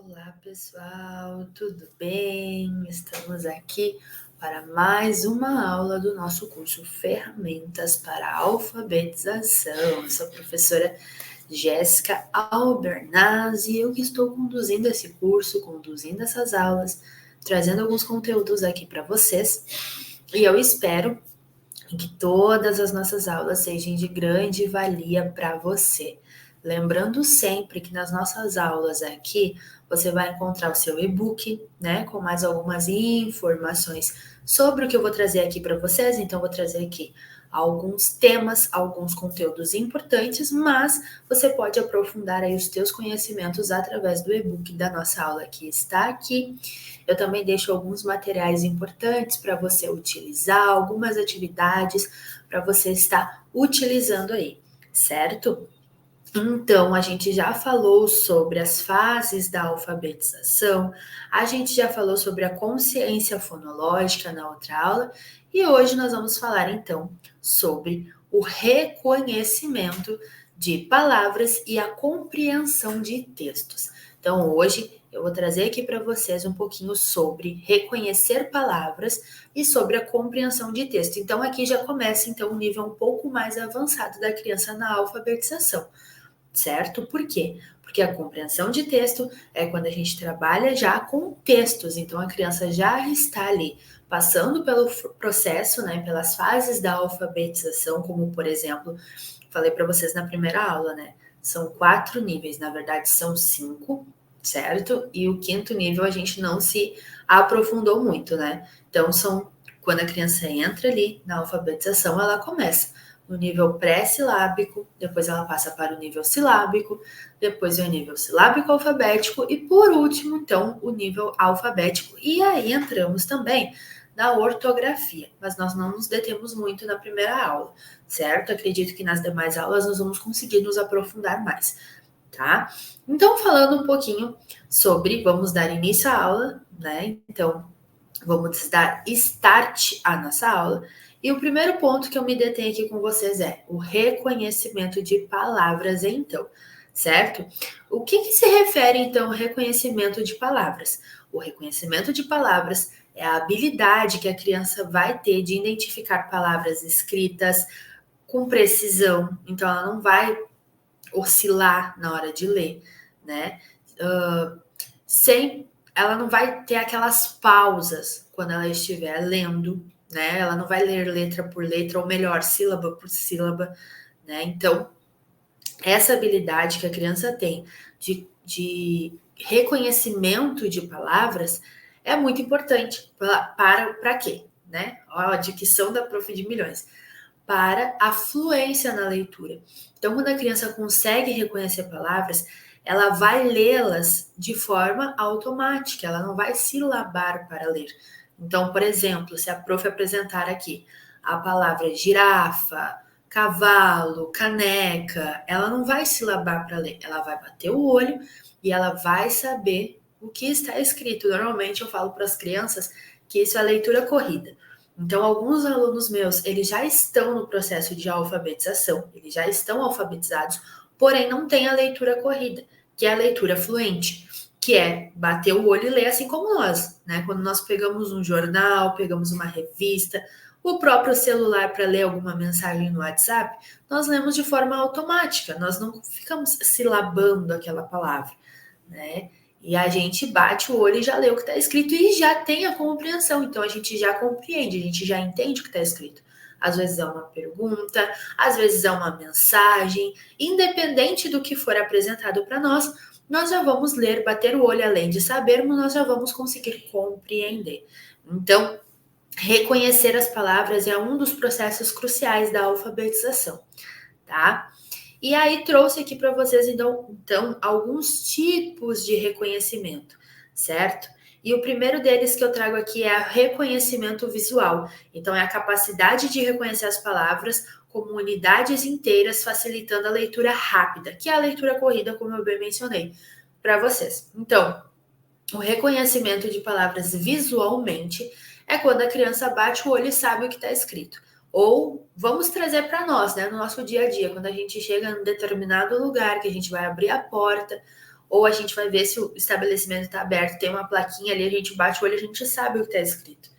Olá, pessoal, tudo bem? Estamos aqui para mais uma aula do nosso curso Ferramentas para a Alfabetização. Eu sou a professora Jéssica Albernaz e eu que estou conduzindo esse curso, conduzindo essas aulas, trazendo alguns conteúdos aqui para vocês. E eu espero que todas as nossas aulas sejam de grande valia para você. Lembrando sempre que nas nossas aulas aqui você vai encontrar o seu e-book, né, com mais algumas informações sobre o que eu vou trazer aqui para vocês. Então, vou trazer aqui alguns temas, alguns conteúdos importantes, mas você pode aprofundar aí os teus conhecimentos através do e-book da nossa aula que está aqui. Eu também deixo alguns materiais importantes para você utilizar, algumas atividades para você estar utilizando aí, certo? Então, a gente já falou sobre as fases da alfabetização, a gente já falou sobre a consciência fonológica na outra aula, e hoje nós vamos falar então sobre o reconhecimento de palavras e a compreensão de textos. Então, hoje eu vou trazer aqui para vocês um pouquinho sobre reconhecer palavras e sobre a compreensão de texto. Então, aqui já começa então um nível um pouco mais avançado da criança na alfabetização. Certo? Por quê? Porque a compreensão de texto é quando a gente trabalha já com textos, então a criança já está ali passando pelo processo, né, pelas fases da alfabetização, como por exemplo, falei para vocês na primeira aula, né? São 4 níveis, na verdade são 5, certo? E o 5º nível a gente não se aprofundou muito, né? Então são quando a criança entra ali na alfabetização, ela começa no nível pré-silábico, depois ela passa para o nível silábico, depois o nível silábico alfabético e por último, então, o nível alfabético. E aí entramos também na ortografia, mas nós não nos detemos muito na primeira aula, certo? Acredito que nas demais aulas nós vamos conseguir nos aprofundar mais, tá? Então, falando um pouquinho sobre, vamos dar início à aula, né? Então, vamos dar start à nossa aula. E o primeiro ponto que eu me detenho aqui com vocês é o reconhecimento de palavras, então, certo? O que se refere, então, ao reconhecimento de palavras? O reconhecimento de palavras é a habilidade que a criança vai ter de identificar palavras escritas com precisão, então ela não vai oscilar na hora de ler, né? Ela não vai ter aquelas pausas quando ela estiver lendo, né? Ela não vai ler letra por letra, ou melhor, sílaba por sílaba, né? Então, essa habilidade que a criança tem de reconhecimento de palavras é muito importante. Para quê? Né? Ó, a dicção da Prof. de Milhões. Para a fluência na leitura. Então, quando a criança consegue reconhecer palavras, ela vai lê-las de forma automática, ela não vai silabar para ler. Então, por exemplo, se a prof apresentar aqui a palavra girafa, cavalo, caneca, ela não vai silabar para ler, ela vai bater o olho e ela vai saber o que está escrito. Normalmente eu falo para as crianças que isso é leitura corrida. Então, alguns alunos meus, eles já estão no processo de alfabetização, eles já estão alfabetizados, porém não têm a leitura corrida, que é a leitura fluente, que é bater o olho e ler assim como nós, né? Quando nós pegamos um jornal, pegamos uma revista, o próprio celular para ler alguma mensagem no WhatsApp, nós lemos de forma automática, nós não ficamos silabando aquela palavra, né? E a gente bate o olho e já lê o que está escrito e já tem a compreensão. Então a gente já compreende, a gente já entende o que está escrito. Às vezes é uma pergunta, às vezes é uma mensagem. Independente do que for apresentado para nós, nós já vamos ler, bater o olho, além de sabermos, nós já vamos conseguir compreender. Então, reconhecer as palavras é um dos processos cruciais da alfabetização, tá? E aí trouxe aqui para vocês, então, alguns tipos de reconhecimento, certo? E o primeiro deles que eu trago aqui é o reconhecimento visual. Então, é a capacidade de reconhecer as palavras como unidades inteiras, facilitando a leitura rápida, que é a leitura corrida, como eu bem mencionei para vocês. Então, o reconhecimento de palavras visualmente é quando a criança bate o olho e sabe o que está escrito. Ou vamos trazer para nós, né, no nosso dia a dia, quando a gente chega em um determinado lugar, que a gente vai abrir a porta, ou a gente vai ver se o estabelecimento está aberto, tem uma plaquinha ali, a gente bate o olho, a gente sabe o que está escrito,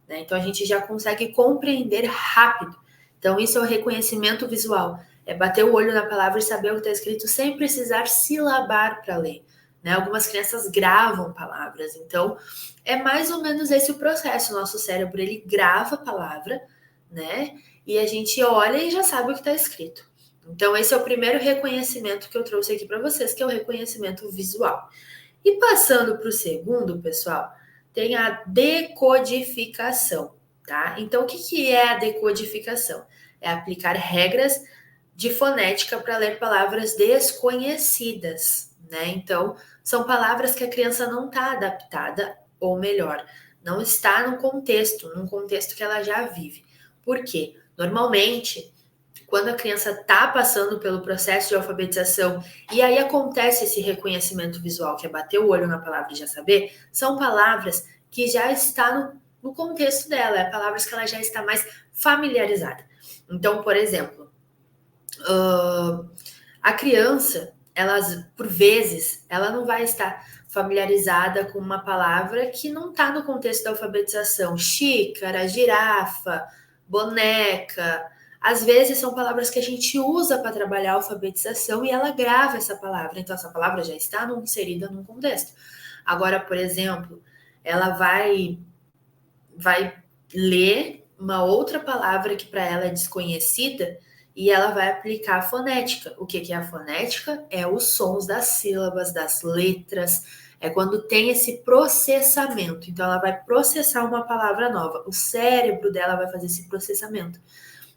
né? Então a gente já consegue compreender rápido. Então isso é o reconhecimento visual, é bater o olho na palavra e saber o que está escrito sem precisar silabar para ler, né? Algumas crianças gravam palavras, então é mais ou menos esse o processo. O nosso cérebro, ele grava a palavra, né? E a gente olha e já sabe o que está escrito. Então, esse é o primeiro reconhecimento que eu trouxe aqui para vocês, que é o reconhecimento visual. E passando para o segundo, pessoal, tem a decodificação, tá? Então, o que é a decodificação? É aplicar regras de fonética para ler palavras desconhecidas, né? Então, são palavras que a criança não está adaptada, ou melhor, não está num contexto que ela já vive. Por quê? Normalmente, quando a criança está passando pelo processo de alfabetização e aí acontece esse reconhecimento visual, que é bater o olho na palavra e já saber, são palavras que já estão no contexto dela, é palavras que ela já está mais familiarizada. Então, por exemplo, a criança, por vezes, ela não vai estar familiarizada com uma palavra que não está no contexto da alfabetização. Xícara, girafa, boneca. Às vezes são palavras que a gente usa para trabalhar a alfabetização e ela grava essa palavra. Então, essa palavra já está inserida num contexto. Agora, por exemplo, ela vai ler uma outra palavra que para ela é desconhecida e ela vai aplicar a fonética. O que é a fonética? É os sons das sílabas, das letras, é quando tem esse processamento. Então, ela vai processar uma palavra nova. O cérebro dela vai fazer esse processamento.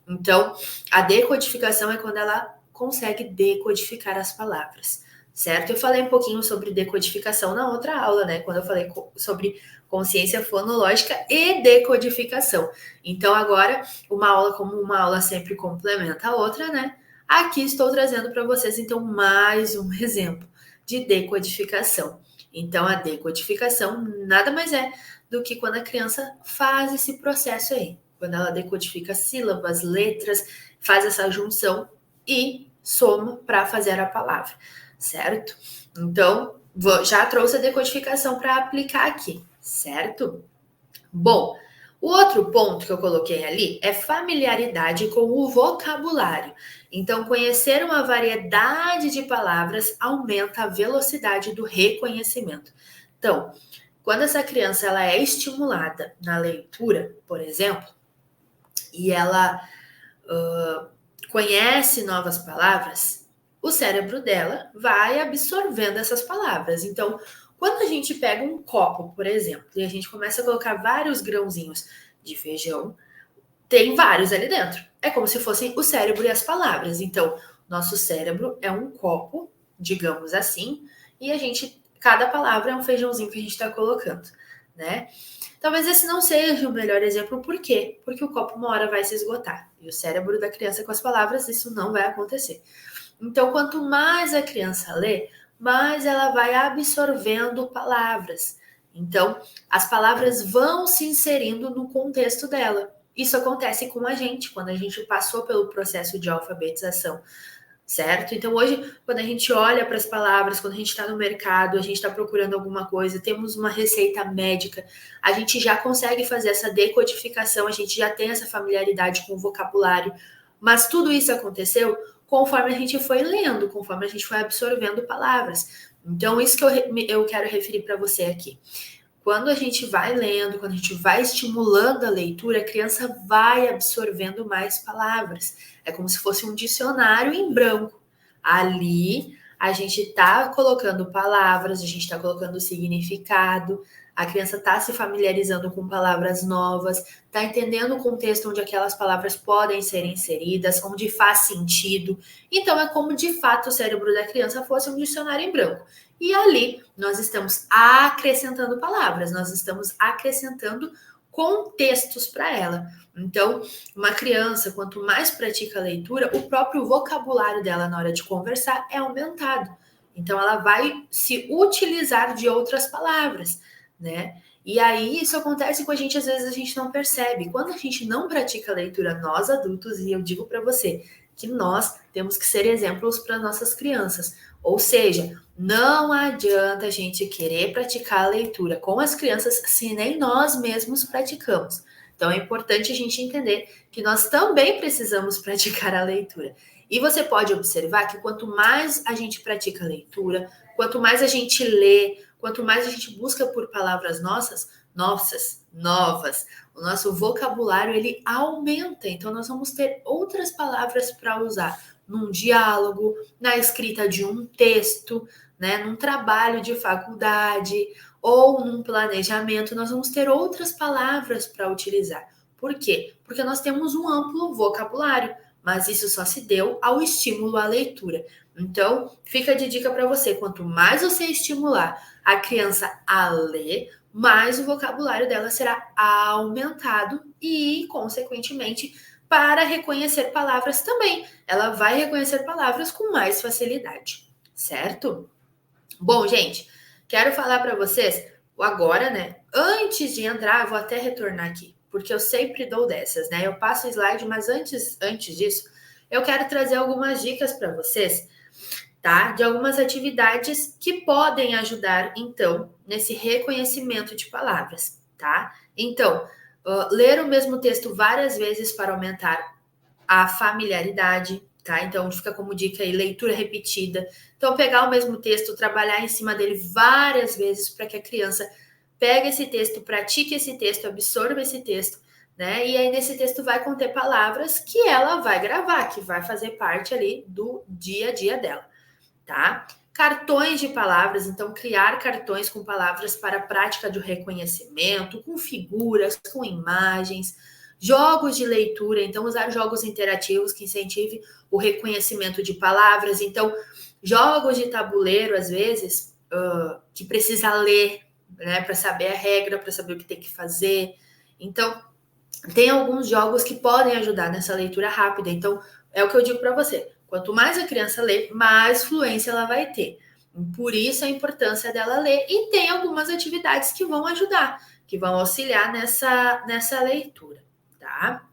Então, a decodificação é quando ela consegue decodificar as palavras, certo? Eu falei um pouquinho sobre decodificação na outra aula, né? Quando eu falei sobre consciência fonológica e decodificação. Então, agora, uma aula como uma aula sempre complementa a outra, né? Aqui estou trazendo para vocês, então, mais um exemplo de decodificação. Então, a decodificação nada mais é do que quando a criança faz esse processo aí. Quando ela decodifica sílabas, letras, faz essa junção e soma para fazer a palavra, certo? Então, já trouxe a decodificação para aplicar aqui, certo? Bom, o outro ponto que eu coloquei ali é familiaridade com o vocabulário. Então, conhecer uma variedade de palavras aumenta a velocidade do reconhecimento. Então, quando essa criança ela é estimulada na leitura, por exemplo, e ela conhece novas palavras, o cérebro dela vai absorvendo essas palavras. Então, quando a gente pega um copo, por exemplo, e a gente começa a colocar vários grãozinhos de feijão, tem vários ali dentro. É como se fossem o cérebro e as palavras. Então, nosso cérebro é um copo, digamos assim, e cada palavra é um feijãozinho que a gente está colocando, né? Talvez esse não seja o melhor exemplo, por quê? Porque o copo uma hora vai se esgotar. E o cérebro da criança com as palavras, isso não vai acontecer. Então, quanto mais a criança lê, mais ela vai absorvendo palavras. Então, as palavras vão se inserindo no contexto dela. Isso acontece com a gente, quando a gente passou pelo processo de alfabetização, certo? Então, hoje, quando a gente olha para as palavras, quando a gente está no mercado, a gente está procurando alguma coisa, temos uma receita médica, a gente já consegue fazer essa decodificação, a gente já tem essa familiaridade com o vocabulário, mas tudo isso aconteceu conforme a gente foi lendo, conforme a gente foi absorvendo palavras. Então, isso que eu quero referir para você aqui. Quando a gente vai lendo, quando a gente vai estimulando a leitura, a criança vai absorvendo mais palavras. É como se fosse um dicionário em branco. Ali a gente está colocando palavras, a gente está colocando significado, a criança está se familiarizando com palavras novas, está entendendo o contexto onde aquelas palavras podem ser inseridas, onde faz sentido. Então é como de fato o cérebro da criança fosse um dicionário em branco. E ali nós estamos acrescentando palavras, nós estamos acrescentando contextos para ela. Então, uma criança, quanto mais pratica a leitura, o próprio vocabulário dela na hora de conversar é aumentado. Então, ela vai se utilizar de outras palavras, né? E aí, isso acontece com a gente, às vezes a gente não percebe. Quando a gente não pratica a leitura, nós adultos, e eu digo para você que nós temos que ser exemplos para nossas crianças. Ou seja, não adianta a gente querer praticar a leitura com as crianças se nem nós mesmos praticamos. Então é importante a gente entender que nós também precisamos praticar a leitura. E você pode observar que quanto mais a gente pratica a leitura, quanto mais a gente lê, quanto mais a gente busca por palavras novas, o nosso vocabulário ele aumenta. Então nós vamos ter outras palavras para usar num diálogo, na escrita de um texto, né, num trabalho de faculdade ou num planejamento, nós vamos ter outras palavras para utilizar. Por quê? Porque nós temos um amplo vocabulário, mas isso só se deu ao estímulo à leitura. Então, fica de dica para você: quanto mais você estimular a criança a ler, mais o vocabulário dela será aumentado e, consequentemente, para reconhecer palavras também. Ela vai reconhecer palavras com mais facilidade, certo? Bom, gente, quero falar para vocês agora, né? Antes de entrar, vou até retornar aqui, porque eu sempre dou dessas, né? Eu passo o slide, mas antes disso, eu quero trazer algumas dicas para vocês, tá? De algumas atividades que podem ajudar, então, nesse reconhecimento de palavras, tá? Então, ler o mesmo texto várias vezes para aumentar a familiaridade, tá? Então, fica como dica aí, leitura repetida. Então, pegar o mesmo texto, trabalhar em cima dele várias vezes para que a criança pegue esse texto, pratique esse texto, absorva esse texto, né? E aí, nesse texto vai conter palavras que ela vai gravar, que vai fazer parte ali do dia a dia dela, tá? Cartões de palavras, então criar cartões com palavras para a prática do reconhecimento, com figuras, com imagens, jogos de leitura, então usar jogos interativos que incentive o reconhecimento de palavras, então jogos de tabuleiro, às vezes, que precisa ler, né, para saber a regra, para saber o que tem que fazer. Então, tem alguns jogos que podem ajudar nessa leitura rápida. Então, é o que eu digo para você. Quanto mais a criança lê, mais fluência ela vai ter. Por isso a importância dela ler. E tem algumas atividades que vão ajudar, que vão auxiliar nessa leitura, tá?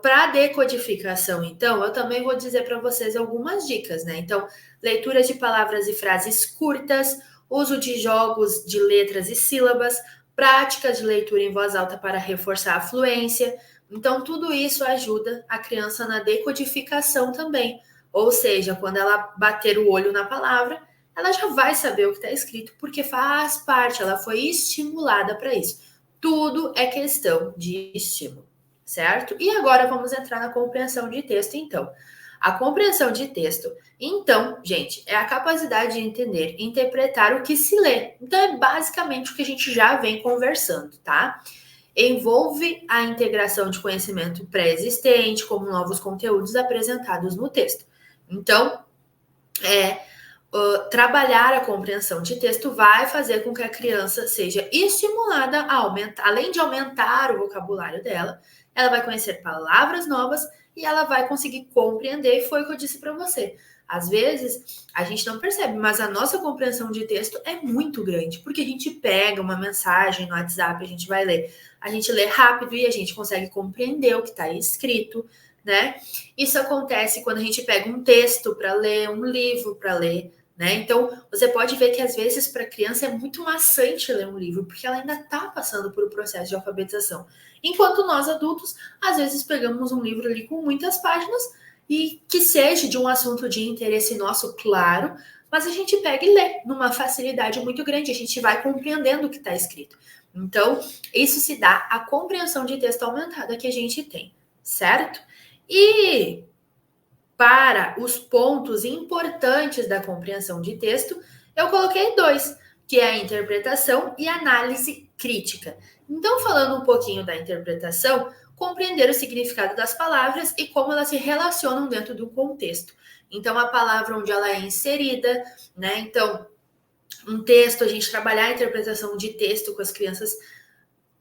Para decodificação, então, eu também vou dizer para vocês algumas dicas, né? Então, leituras de palavras e frases curtas, uso de jogos de letras e sílabas, práticas de leitura em voz alta para reforçar a fluência. Então, tudo isso ajuda a criança na decodificação também. Ou seja, quando ela bater o olho na palavra, ela já vai saber o que está escrito, porque faz parte, ela foi estimulada para isso. Tudo é questão de estímulo, certo? E agora vamos entrar na compreensão de texto, então. A compreensão de texto, então, gente, é a capacidade de entender e interpretar o que se lê. Então, é basicamente o que a gente já vem conversando, tá? Envolve a integração de conhecimento pré-existente, como novos conteúdos apresentados no texto. Então, trabalhar a compreensão de texto vai fazer com que a criança seja estimulada a aumentar, além de aumentar o vocabulário dela, ela vai conhecer palavras novas e ela vai conseguir compreender, e foi o que eu disse para você. Às vezes, a gente não percebe, mas a nossa compreensão de texto é muito grande, porque a gente pega uma mensagem no WhatsApp, a gente vai ler, a gente lê rápido e a gente consegue compreender o que está escrito, né? Isso acontece quando a gente pega um texto para ler, um livro para ler, né? Então, você pode ver que às vezes para a criança é muito maçante ler um livro, porque ela ainda está passando por um processo de alfabetização. Enquanto nós adultos, às vezes pegamos um livro ali com muitas páginas e que seja de um assunto de interesse nosso, claro, mas a gente pega e lê numa facilidade muito grande, a gente vai compreendendo o que está escrito. Então, isso se dá à compreensão de texto aumentada que a gente tem, certo? E para os pontos importantes da compreensão de texto, eu coloquei dois, que é a interpretação e a análise crítica. Então, falando um pouquinho da interpretação, compreender o significado das palavras e como elas se relacionam dentro do contexto. Então, a palavra onde ela é inserida, né? Então, um texto, a gente trabalhar a interpretação de texto com as crianças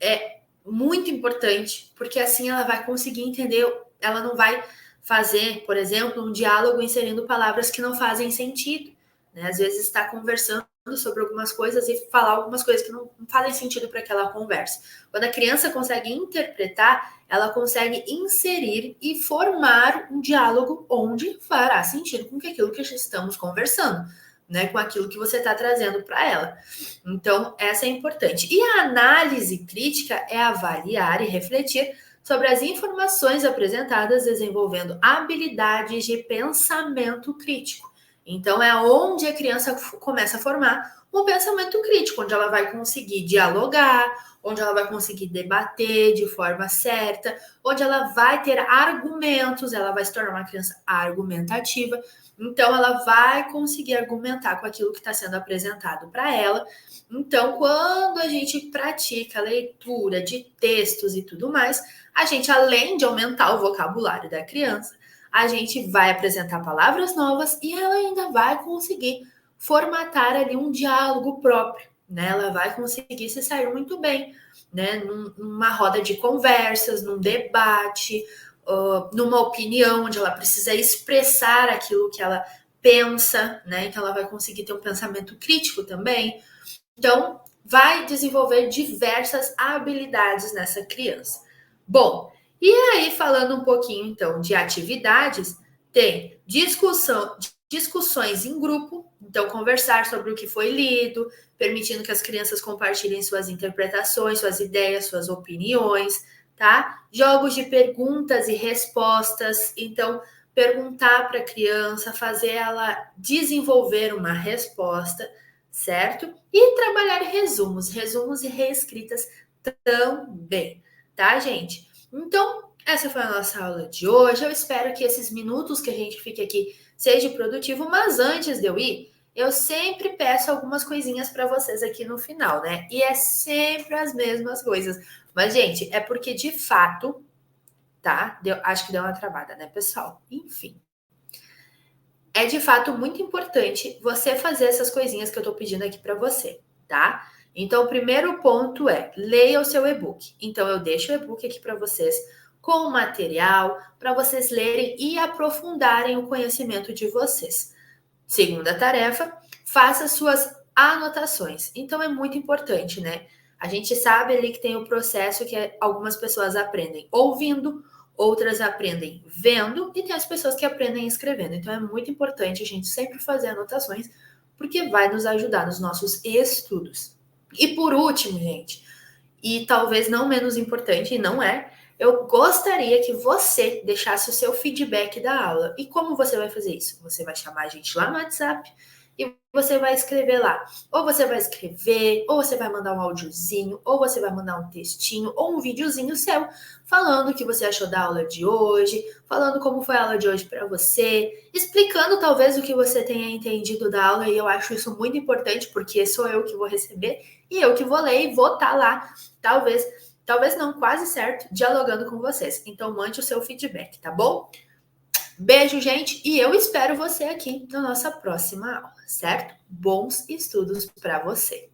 é muito importante, porque assim ela vai conseguir entender, ela não vai fazer, por exemplo, um diálogo inserindo palavras que não fazem sentido, né? Às vezes está conversando sobre algumas coisas e falar algumas coisas que não fazem sentido para aquela conversa. Quando a criança consegue interpretar, ela consegue inserir e formar um diálogo onde fará sentido com aquilo que estamos conversando, né? Com aquilo que você está trazendo para ela. Então, essa é importante. E a análise crítica é avaliar e refletir sobre as informações apresentadas, desenvolvendo habilidades de pensamento crítico. Então, é onde a criança começa a formar um pensamento crítico, onde ela vai conseguir dialogar, onde ela vai conseguir debater de forma certa, onde ela vai ter argumentos, ela vai se tornar uma criança argumentativa. Então, ela vai conseguir argumentar com aquilo que está sendo apresentado para ela. Então, quando a gente pratica a leitura de textos e tudo mais, a gente, além de aumentar o vocabulário da criança, a gente vai apresentar palavras novas e ela ainda vai conseguir formatar ali um diálogo próprio, né? Ela vai conseguir se sair muito bem, né? Numa roda de conversas, num debate, numa opinião onde ela precisa expressar aquilo que ela pensa, né? Então ela vai conseguir ter um pensamento crítico também. Então, vai desenvolver diversas habilidades nessa criança. Bom, e aí falando um pouquinho então de atividades, tem discussões em grupo, então conversar sobre o que foi lido, permitindo que as crianças compartilhem suas interpretações, suas ideias, suas opiniões, tá? Jogos de perguntas e respostas, então perguntar para a criança, fazer ela desenvolver uma resposta, certo? E trabalhar resumos e reescritas também, tá, gente? Então, essa foi a nossa aula de hoje. Eu espero que esses minutos que a gente fique aqui seja produtivo, mas antes de eu ir, eu sempre peço algumas coisinhas para vocês aqui no final, né? E é sempre as mesmas coisas. Mas, gente, é porque de fato, tá? Acho que deu uma travada, né, pessoal? Enfim. É de fato muito importante você fazer essas coisinhas que eu tô pedindo aqui para você, tá? Então, o primeiro ponto é leia o seu e-book. Então, eu deixo o e-book aqui para vocês com material para vocês lerem e aprofundarem o conhecimento de vocês. Segunda tarefa, faça suas anotações. Então, é muito importante, né? A gente sabe ali que tem o processo que algumas pessoas aprendem ouvindo, outras aprendem vendo e tem as pessoas que aprendem escrevendo. Então é muito importante a gente sempre fazer anotações, porque vai nos ajudar nos nossos estudos. E por último, gente, e talvez não menos importante, e não é, eu gostaria que você deixasse o seu feedback da aula. E como você vai fazer isso? Você vai chamar a gente lá no WhatsApp e você vai escrever lá. Ou você vai escrever, ou você vai mandar um áudiozinho, ou você vai mandar um textinho, ou um videozinho seu, falando o que você achou da aula de hoje, falando como foi a aula de hoje para você, explicando talvez o que você tenha entendido da aula, e eu acho isso muito importante, porque sou eu que vou receber, e eu que vou ler e vou estar lá, talvez não, quase certo, dialogando com vocês. Então, mande o seu feedback, tá bom? Beijo, gente, e eu espero você aqui na nossa próxima aula, certo? Bons estudos para você!